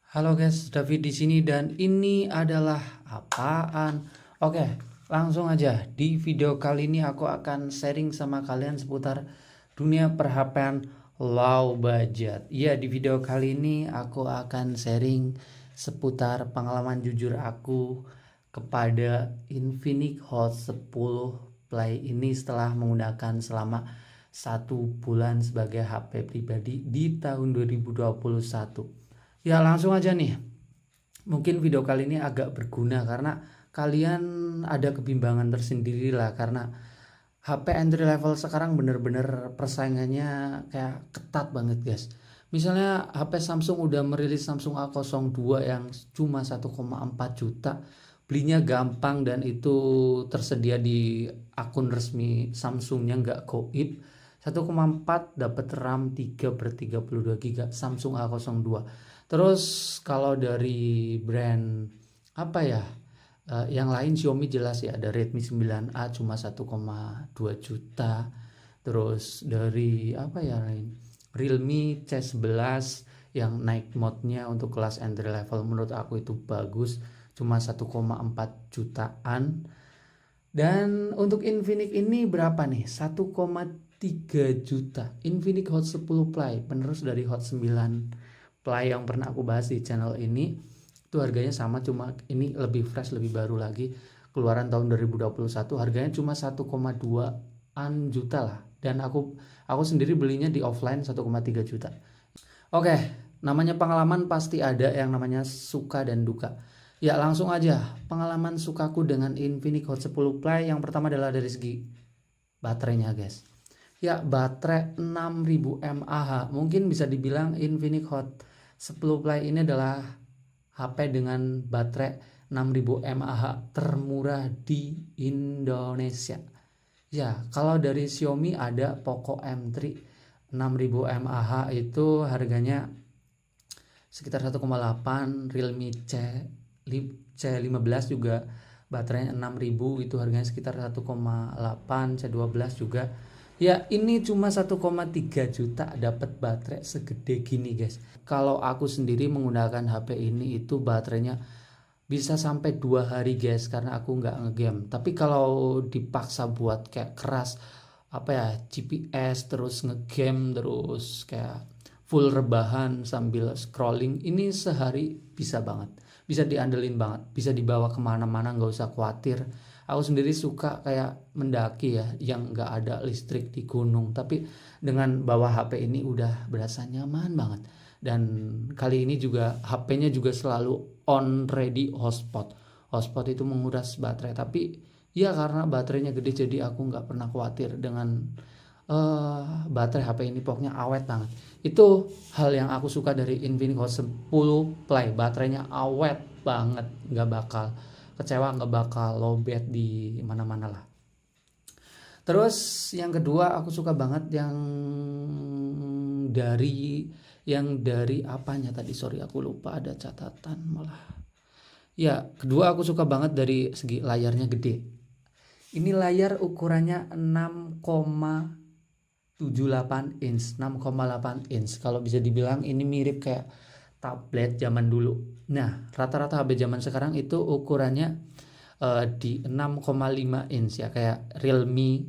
Halo guys, David di sini dan ini adalah apaan? Oke, langsung aja. Di video kali ini aku akan sharing sama kalian seputar dunia per-HP-an low budget. Ya, di video kali ini aku akan sharing seputar pengalaman jujur aku kepada Infinix Hot 10 Play ini setelah menggunakan selama 1 bulan sebagai HP pribadi di tahun 2021. Ya langsung aja nih. Mungkin video kali ini agak berguna karena kalian ada kebimbangan tersendiri lah karena HP entry level sekarang bener-bener persaingannya kayak ketat banget guys. Misalnya HP Samsung udah merilis Samsung A02 yang cuma 1,4 juta. Belinya gampang dan itu tersedia di akun resmi Samsungnya, nggak goib. 1,4 dapat RAM 3/32 GB Samsung A02. Terus kalau dari brand apa ya? Yang lain Xiaomi jelas ya, ada Redmi 9A cuma 1,2 juta. Terus dari apa ya lain? Realme C11 yang naik modnya untuk kelas entry level menurut aku itu bagus, cuma 1,4 jutaan. Dan untuk Infinix ini berapa nih? 1,3 juta. Infinix Hot 10 Play, penerus dari Hot 9 Play yang pernah aku bahas di channel ini. Itu harganya sama, cuma ini lebih fresh, lebih baru lagi. Keluaran tahun 2021, harganya cuma 1,2 juta lah. Dan aku sendiri belinya di offline 1,3 juta. Oke, namanya pengalaman pasti ada yang namanya suka dan duka. Ya langsung aja, pengalaman sukaku dengan Infinix Hot 10 Play yang pertama adalah dari segi baterainya guys. Ya baterai 6000 mAh, mungkin bisa dibilang Infinix Hot 10 Play ini adalah HP dengan baterai 6000 mAh termurah di Indonesia. Ya, kalau dari Xiaomi ada Poco M3 6000 mAh itu harganya sekitar 1,8. Realme C15 juga baterainya 6000 itu harganya sekitar 1,8. C12 juga. Ya, ini cuma 1,3 juta dapat baterai segede gini, guys. Kalau aku sendiri menggunakan HP ini itu baterainya bisa sampai 2 hari guys karena aku nggak ngegame. Tapi kalau dipaksa buat kayak keras apa ya GPS terus ngegame terus kayak full rebahan sambil scrolling, ini sehari bisa banget, bisa diandelin banget, bisa dibawa kemana-mana, nggak usah khawatir. Aku sendiri suka kayak mendaki ya yang nggak ada listrik di gunung, tapi dengan bawa HP ini udah berasa nyaman banget. Dan kali ini juga HP-nya juga selalu on ready hotspot. Hotspot itu menguras baterai, tapi ya karena baterainya gede jadi aku nggak pernah khawatir dengan baterai HP ini, pokoknya awet banget. Itu hal yang aku suka dari Infinix Hot 10 Play, baterainya awet banget, nggak bakal kecewa, nggak bakal lowbat di mana-mana lah. Terus yang kedua aku suka banget yang dari apanya tadi, sorry aku lupa, ada catatan malah. Ya, kedua aku suka banget dari segi layarnya gede. Ini layar ukurannya 6,78 inch, 6,8 inch. Kalau bisa dibilang ini mirip kayak tablet zaman dulu. Nah, rata-rata HP zaman sekarang itu ukurannya di 6,5 inch ya, kayak Realme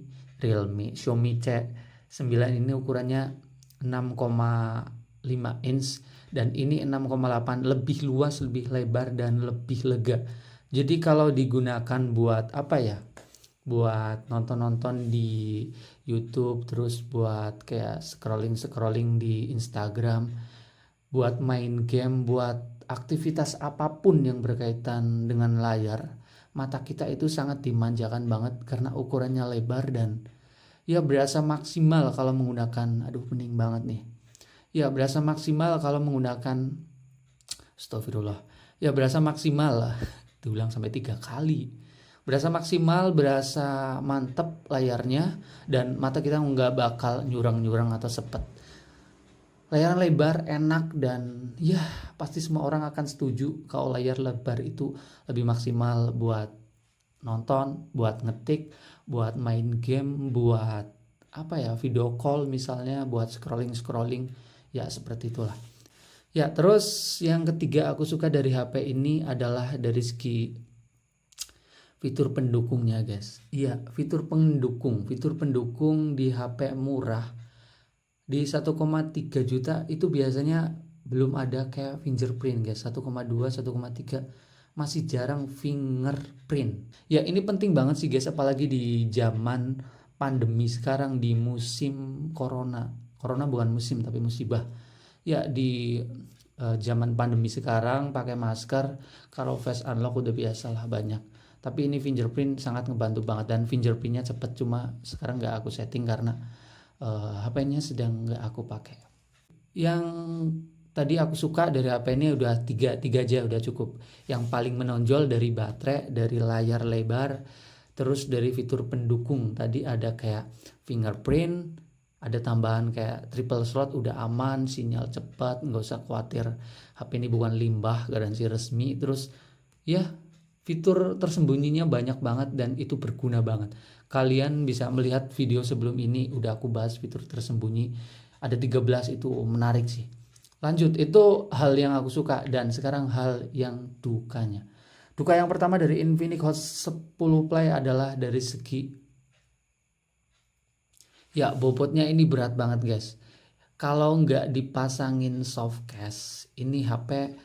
Xiaomi C9 ini ukurannya 6,5 inch dan ini 6,8, lebih luas, lebih lebar dan lebih lega. Jadi kalau digunakan buat apa ya? Buat nonton-nonton di YouTube, terus buat kayak scrolling-scrolling di Instagram, buat main game, buat aktivitas apapun yang berkaitan dengan layar, mata kita itu sangat dimanjakan banget karena ukurannya lebar dan ya berasa maksimal kalau menggunakan, aduh pening banget nih. Ya berasa maksimal kalau menggunakan, astagfirullah. Ya berasa maksimal lah, diulang sampai 3 kali. Berasa maksimal, berasa mantep layarnya dan mata kita nggak bakal nyurang-nyurang atau sepet. Layar lebar enak dan ya pasti semua orang akan setuju kalau layar lebar itu lebih maksimal buat nonton, buat ngetik, buat main game, buat apa ya video call misalnya, buat scrolling ya seperti itulah. Ya, terus yang ketiga aku suka dari HP ini adalah dari segi fitur pendukungnya, guys. Iya, fitur pendukung di HP murah di 1,3 juta itu biasanya belum ada kayak fingerprint, guys. 1,2, 1,3 masih jarang fingerprint. Ya, ini penting banget sih, guys, apalagi di zaman pandemi sekarang, di musim corona. Corona bukan musim tapi musibah. Ya, di zaman pandemi sekarang pakai masker, kalau face unlock udah biasa lah banyak. Tapi ini fingerprint sangat ngebantu banget, dan fingerprintnya cepet, cuma sekarang nggak aku setting karena HP-nya sedang nggak aku pakai. Yang tadi aku suka dari HP ini udah tiga aja udah cukup. Yang paling menonjol dari baterai, dari layar lebar, terus dari fitur pendukung tadi ada kayak fingerprint, ada tambahan kayak triple slot, udah aman, sinyal cepat, nggak usah khawatir HP ini bukan limbah, garansi resmi. Terus ya, fitur tersembunyinya banyak banget dan itu berguna banget. Kalian bisa melihat video sebelum ini udah aku bahas fitur tersembunyi, ada 13, itu menarik sih. Lanjut, itu hal yang aku suka. Dan sekarang hal yang dukanya. Duka yang pertama dari Infinix Hot 10 Play adalah dari segi, ya, bobotnya ini berat banget, guys. Kalau nggak dipasangin soft case, ini HP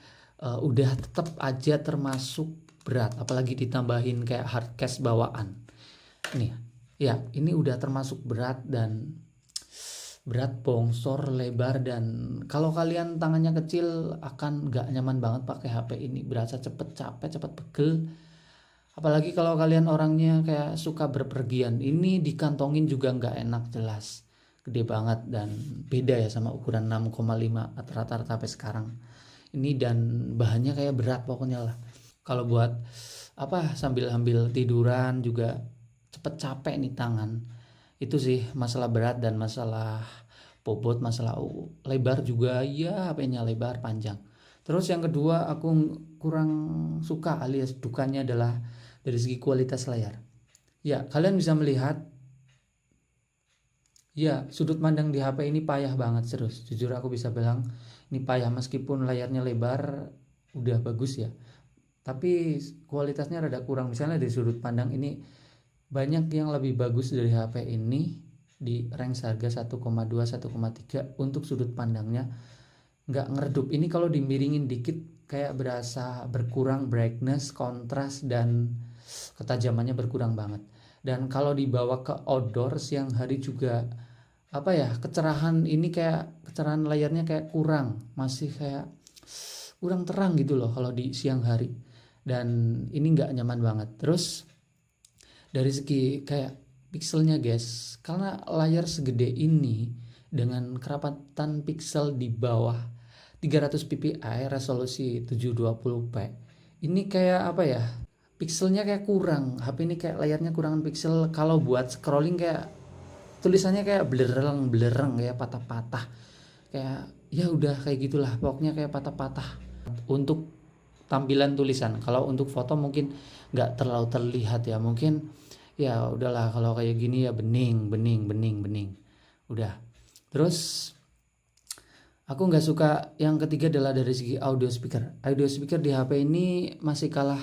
udah tetap aja termasuk berat, apalagi ditambahin kayak hard case bawaan. Nih, ya, ini udah termasuk berat, dan berat, bongsor, lebar, dan kalau kalian tangannya kecil akan nggak nyaman banget pakai HP ini, berasa cepet capek, cepet pegel. Apalagi kalau kalian orangnya kayak suka berpergian, ini dikantongin juga nggak enak, jelas gede banget dan beda ya sama ukuran 6,5 rata-rata sampai sekarang ini. Dan bahannya kayak berat pokoknya lah. Kalau buat apa, sambil tiduran juga cepet capek nih tangan. Itu sih masalah berat dan masalah bobot. Masalah lebar juga, ya, HP-nya lebar panjang. Terus yang kedua aku kurang suka alias dukanya adalah dari segi kualitas layar. Ya, kalian bisa melihat, ya, sudut pandang di HP ini payah banget, serius. Jujur aku bisa bilang ini payah, meskipun layarnya lebar udah bagus ya. Tapi kualitasnya rada kurang. Misalnya dari sudut pandang ini banyak yang lebih bagus dari HP ini di range harga 1,2, 1,3 untuk sudut pandangnya nggak ngeredup. Ini kalau dimiringin dikit kayak berasa berkurang brightness, kontras, dan ketajamannya berkurang banget. Dan kalau dibawa ke outdoor siang hari juga, apa ya, kecerahan ini kayak kecerahan layarnya kayak kurang, masih kayak kurang terang gitu loh kalau di siang hari, dan ini nggak nyaman banget. Terus dari segi kayak pixelnya, guys, karena layar segede ini dengan kerapatan pixel di bawah 300 ppi, resolusi 720p, ini kayak apa ya, pixelnya kayak kurang. HP ini kayak layarnya kurangan pixel. Kalau buat scrolling kayak tulisannya kayak belereng kayak patah-patah, kayak ya udah kayak gitulah pokoknya, kayak patah-patah untuk tampilan tulisan. Kalau untuk foto mungkin nggak terlalu terlihat ya, mungkin ya udahlah kalau kayak gini ya, bening udah. Terus aku nggak suka yang ketiga adalah dari segi audio speaker di HP ini masih kalah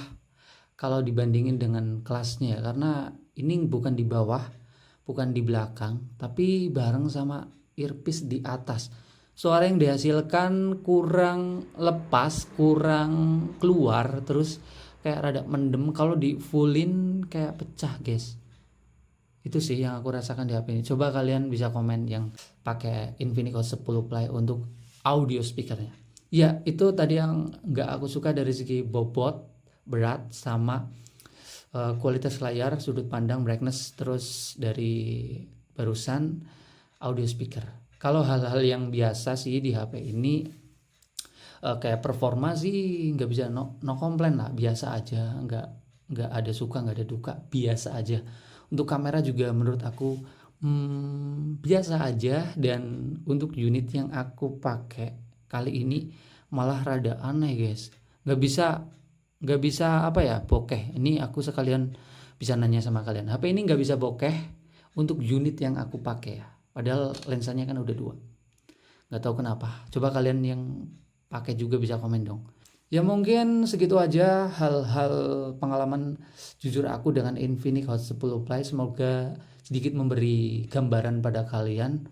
kalau dibandingin dengan kelasnya ya, karena ini bukan di bawah, bukan di belakang, tapi bareng sama earpiece di atas. Suara yang dihasilkan kurang lepas, kurang keluar, terus kayak rada mendem. Kalau di fullin kayak pecah, guys. Itu sih yang aku rasakan di HP ini. Coba kalian bisa komen yang pakai Infinix Hot 10 Play untuk audio speakernya. Ya, itu tadi yang nggak aku suka dari segi bobot, berat, sama kualitas layar, sudut pandang, brightness, terus dari barusan audio speaker. Kalau hal-hal yang biasa sih di HP ini kayak performa sih nggak bisa, no komplain lah, biasa aja, nggak ada suka, nggak ada duka, biasa aja. Untuk kamera juga menurut aku biasa aja. Dan untuk unit yang aku pakai kali ini malah rada aneh, guys. Nggak bisa apa ya, bokeh. Ini aku sekalian bisa nanya sama kalian, HP ini nggak bisa bokeh untuk unit yang aku pakai ya, padahal lensanya kan udah 2. Nggak tahu kenapa. Coba kalian yang pakai juga bisa komen dong. Ya mungkin segitu aja hal-hal pengalaman jujur aku dengan Infinix Hot 10 Play. Semoga sedikit memberi gambaran pada kalian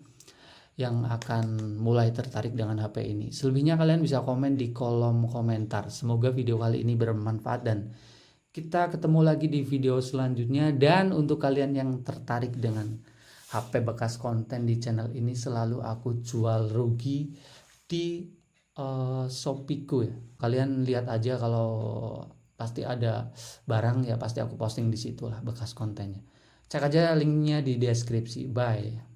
yang akan mulai tertarik dengan HP ini. Selebihnya kalian bisa komen di kolom komentar. Semoga video kali ini bermanfaat dan kita ketemu lagi di video selanjutnya. Dan untuk kalian yang tertarik dengan HP bekas konten di channel ini, selalu aku jual rugi di Shopeeku ya. Kalian lihat aja, kalau pasti ada barang ya pasti aku posting di situ lah bekas kontennya. Cek aja linknya di deskripsi. Bye.